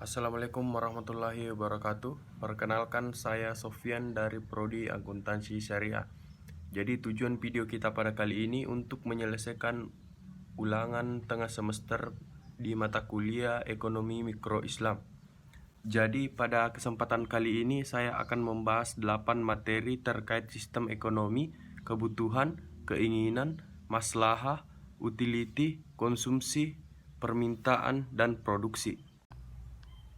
Assalamualaikum warahmatullahi wabarakatuh. Perkenalkan, saya Sofyan dari Prodi Akuntansi Syariah. Jadi tujuan video kita pada kali ini untuk menyelesaikan ulangan tengah semester di mata kuliah Ekonomi Mikro Islam. Jadi pada kesempatan kali ini saya akan membahas 8 materi terkait sistem ekonomi, kebutuhan, keinginan, maslahah, utility, konsumsi, permintaan, dan produksi.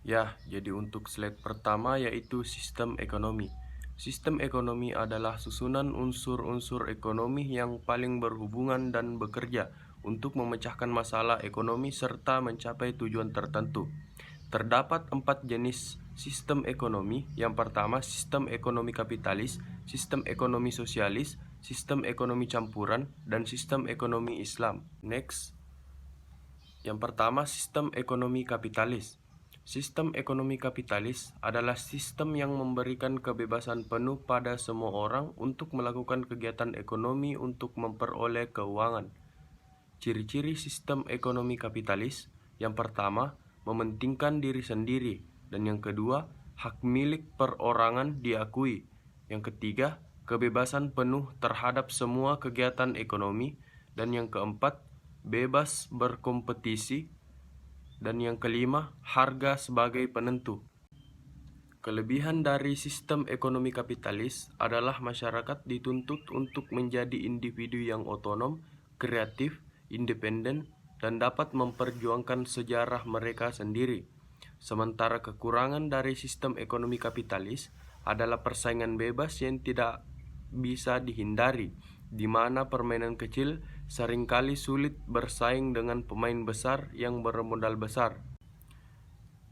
Ya, jadi untuk slide pertama yaitu sistem ekonomi. Sistem ekonomi adalah susunan unsur-unsur ekonomi yang paling berhubungan dan bekerja untuk memecahkan masalah ekonomi serta mencapai tujuan tertentu. Terdapat 4 jenis sistem ekonomi. Yang pertama, sistem ekonomi kapitalis, sistem ekonomi sosialis, sistem ekonomi campuran, dan sistem ekonomi Islam. Next. Yang pertama, sistem ekonomi kapitalis. Sistem ekonomi kapitalis adalah sistem yang memberikan kebebasan penuh pada semua orang untuk melakukan kegiatan ekonomi untuk memperoleh keuangan. Ciri-ciri sistem ekonomi kapitalis: yang pertama, mementingkan diri sendiri, dan yang kedua, hak milik perorangan diakui. Yang ketiga, kebebasan penuh terhadap semua kegiatan ekonomi, dan yang keempat, bebas berkompetisi, dan yang kelima, harga sebagai penentu. Kelebihan dari sistem ekonomi kapitalis adalah masyarakat dituntut untuk menjadi individu yang otonom, kreatif, independen, dan dapat memperjuangkan sejarah mereka sendiri. Sementara kekurangan dari sistem ekonomi kapitalis adalah persaingan bebas yang tidak bisa dihindari, di mana permainan kecil seringkali sulit bersaing dengan pemain besar yang bermodal besar.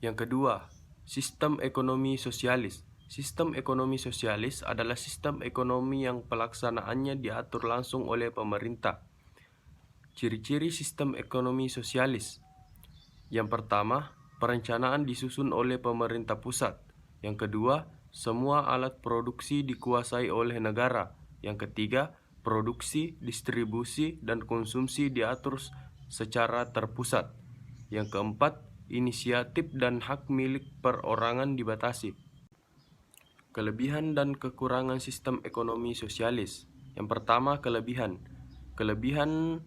Yang kedua, sistem ekonomi sosialis. Sistem ekonomi sosialis adalah sistem ekonomi yang pelaksanaannya diatur langsung oleh pemerintah. Ciri-ciri sistem ekonomi sosialis: yang pertama, perencanaan disusun oleh pemerintah pusat. Yang kedua, semua alat produksi dikuasai oleh negara. Yang ketiga, produksi, distribusi, dan konsumsi diatur secara terpusat. Yang keempat, inisiatif dan hak milik perorangan dibatasi. Kelebihan dan kekurangan sistem ekonomi sosialis. Yang pertama, kelebihan. Kelebihan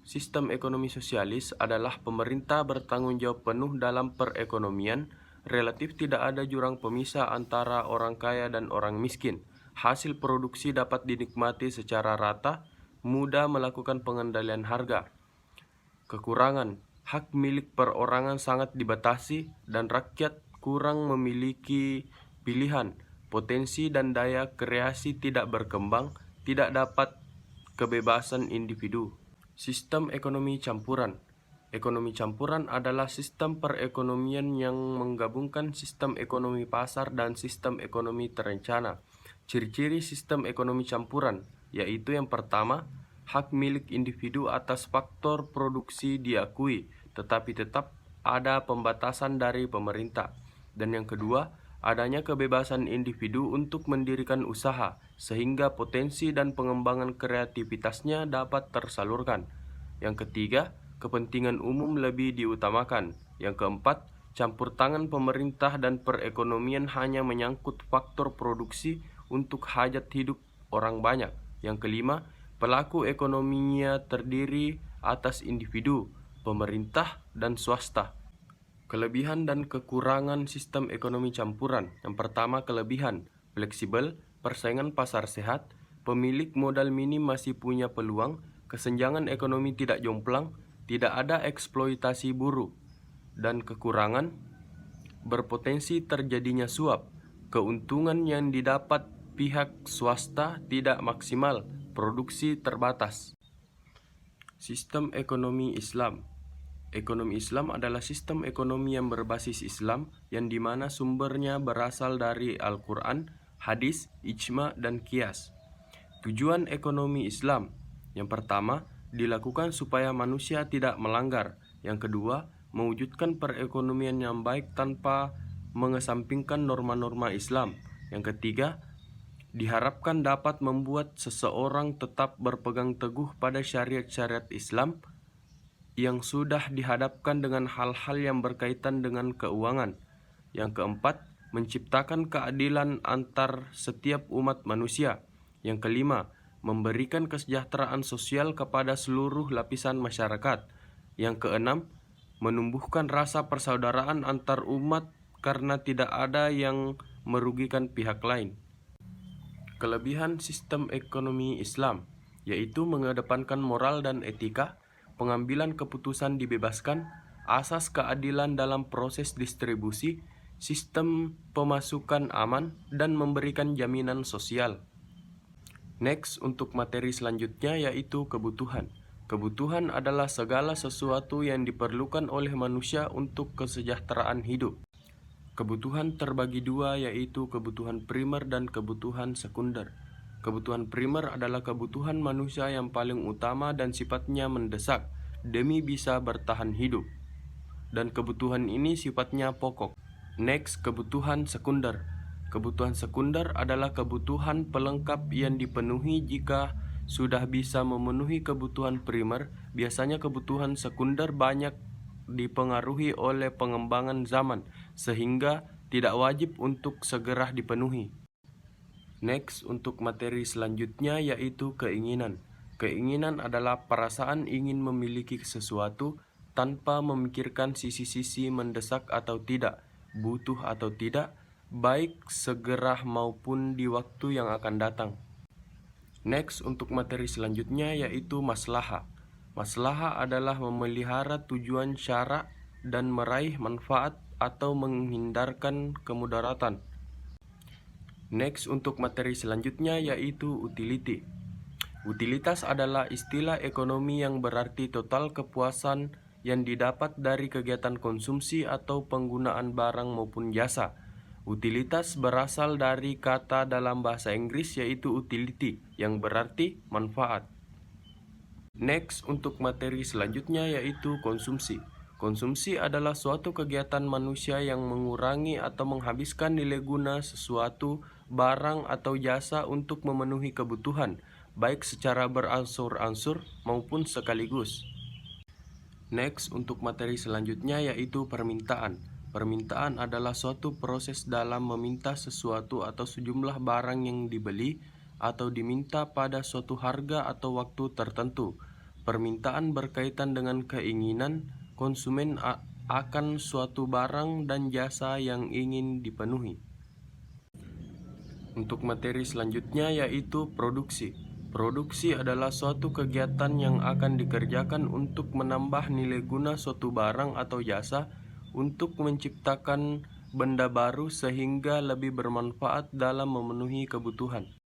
sistem ekonomi sosialis adalah pemerintah bertanggung jawab penuh dalam perekonomian, relatif tidak ada jurang pemisah antara orang kaya dan orang miskin. Hasil produksi dapat dinikmati secara rata, mudah melakukan pengendalian harga. Kekurangan, hak milik perorangan sangat dibatasi dan rakyat kurang memiliki pilihan. Potensi dan daya kreasi tidak berkembang, tidak dapat kebebasan individu. Sistem ekonomi campuran. Ekonomi campuran adalah sistem perekonomian yang menggabungkan sistem ekonomi pasar dan sistem ekonomi terencana. Ciri-ciri sistem ekonomi campuran yaitu yang pertama, hak milik individu atas faktor produksi diakui, tetapi tetap ada pembatasan dari pemerintah. Dan yang kedua, adanya kebebasan individu untuk mendirikan usaha, sehingga potensi dan pengembangan kreativitasnya dapat tersalurkan. Yang ketiga, kepentingan umum lebih diutamakan. Yang keempat, campur tangan pemerintah dan perekonomian hanya menyangkut faktor produksi untuk hajat hidup orang banyak. Yang kelima, pelaku ekonominya terdiri atas individu, pemerintah, dan swasta. Kelebihan dan kekurangan sistem ekonomi campuran. Yang pertama, kelebihan: fleksibel, persaingan pasar sehat, pemilik modal minim masih punya peluang, kesenjangan ekonomi tidak jomplang, tidak ada eksploitasi buruh. Dan kekurangan, berpotensi terjadinya suap, keuntungan yang didapat pihak swasta tidak maksimal, produksi terbatas. Sistem ekonomi Islam. Ekonomi Islam adalah sistem ekonomi yang berbasis Islam, yang dimana sumbernya berasal dari Al-Quran, hadis, ijma, dan qiyas. Tujuan ekonomi Islam: yang pertama, dilakukan supaya manusia tidak melanggar. Yang kedua, mewujudkan perekonomian yang baik tanpa mengesampingkan norma-norma Islam. Yang ketiga, diharapkan dapat membuat seseorang tetap berpegang teguh pada syariat-syariat Islam. yang sudah dihadapkan dengan hal-hal yang berkaitan dengan keuangan. Yang keempat, menciptakan keadilan antar setiap umat manusia. Yang kelima, memberikan kesejahteraan sosial kepada seluruh lapisan masyarakat. Yang keenam, menumbuhkan rasa persaudaraan antar umat karena tidak ada yang merugikan pihak lain. Kelebihan sistem ekonomi Islam yaitu mengedepankan moral dan etika, pengambilan keputusan dibebaskan, asas keadilan dalam proses distribusi, sistem pemasukan aman, dan memberikan jaminan sosial. Next, untuk materi selanjutnya yaitu kebutuhan. Kebutuhan adalah segala sesuatu yang diperlukan oleh manusia untuk kesejahteraan hidup. Kebutuhan terbagi dua yaitu kebutuhan primer dan kebutuhan sekunder. Kebutuhan primer adalah kebutuhan manusia yang paling utama dan sifatnya mendesak demi bisa bertahan hidup. Dan kebutuhan ini sifatnya pokok. Next, kebutuhan sekunder. Kebutuhan sekunder adalah kebutuhan pelengkap yang dipenuhi jika sudah bisa memenuhi kebutuhan primer. Biasanya kebutuhan sekunder banyak dipengaruhi oleh pengembangan zaman sehingga tidak wajib untuk segera dipenuhi. Next, untuk materi selanjutnya yaitu keinginan. Keinginan adalah perasaan ingin memiliki sesuatu tanpa memikirkan sisi-sisi mendesak atau tidak, butuh atau tidak, baik segera maupun di waktu yang akan datang. Next, untuk materi selanjutnya yaitu maslahah. Maslahah adalah memelihara tujuan syara dan meraih manfaat atau menghindarkan kemudaratan. Next, untuk materi selanjutnya yaitu utility. Utilitas adalah istilah ekonomi yang berarti total kepuasan yang didapat dari kegiatan konsumsi atau penggunaan barang maupun jasa. Utilitas berasal dari kata dalam bahasa Inggris yaitu utility yang berarti manfaat. Next, untuk materi selanjutnya yaitu konsumsi. Konsumsi adalah suatu kegiatan manusia yang mengurangi atau menghabiskan nilai guna sesuatu, barang atau jasa untuk memenuhi kebutuhan, baik secara berangsur-angsur maupun sekaligus. Next, untuk materi selanjutnya yaitu permintaan. Permintaan adalah suatu proses dalam meminta sesuatu atau sejumlah barang yang dibeli atau diminta pada suatu harga atau waktu tertentu. Permintaan berkaitan dengan keinginan konsumen akan suatu barang dan jasa yang ingin dipenuhi. Untuk materi selanjutnya yaitu produksi. Produksi adalah suatu kegiatan yang akan dikerjakan untuk menambah nilai guna suatu barang atau jasa untuk menciptakan benda baru sehingga lebih bermanfaat dalam memenuhi kebutuhan.